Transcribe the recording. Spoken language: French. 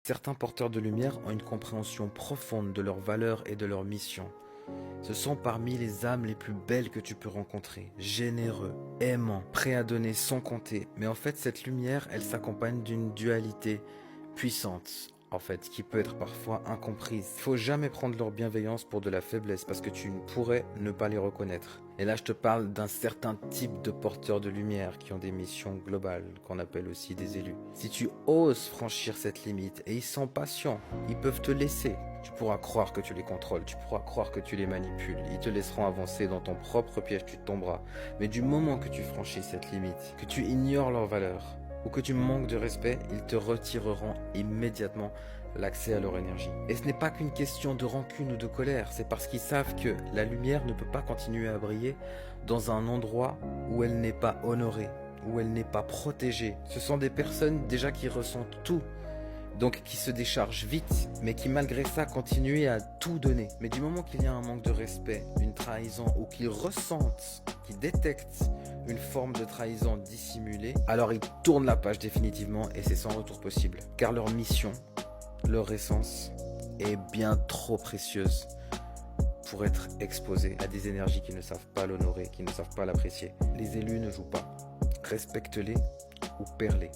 Certains porteurs de lumière ont une compréhension profonde de leurs valeurs et de leur mission. Ce sont parmi les âmes les plus belles que tu peux rencontrer, généreux, aimants, prêts à donner sans compter. Mais en fait, cette lumière, elle s'accompagne d'une dualité puissante, en fait, qui peut être parfois incomprise. Il faut jamais prendre leur bienveillance pour de la faiblesse parce que tu ne pourrais ne pas les reconnaître. Et là, je te parle d'un certain type de porteurs de lumière qui ont des missions globales, qu'on appelle aussi des élus. Si tu oses franchir cette limite, et ils sont patients, ils peuvent te laisser. Tu pourras croire que tu les contrôles, tu pourras croire que tu les manipules. Ils te laisseront avancer dans ton propre piège, tu tomberas. Mais du moment que tu franchis cette limite, que tu ignores leurs valeurs, ou que tu manques de respect, ils te retireront immédiatement l'accès à leur énergie. Et ce n'est pas qu'une question de rancune ou de colère, c'est parce qu'ils savent que la lumière ne peut pas continuer à briller dans un endroit où elle n'est pas honorée, où elle n'est pas protégée. Ce sont des personnes déjà qui ressentent tout, donc qui se déchargent vite, mais qui malgré ça continuent à tout donner. Mais du moment qu'il y a un manque de respect, une trahison, ou qu'ils ressentent, qu'ils détectent une forme de trahison dissimulée, alors ils tournent la page définitivement et c'est sans retour possible. Car leur mission, leur essence est bien trop précieuse pour être exposée à des énergies qui ne savent pas l'honorer, qui ne savent pas l'apprécier. Les élus ne jouent pas. Respecte-les ou perds-les.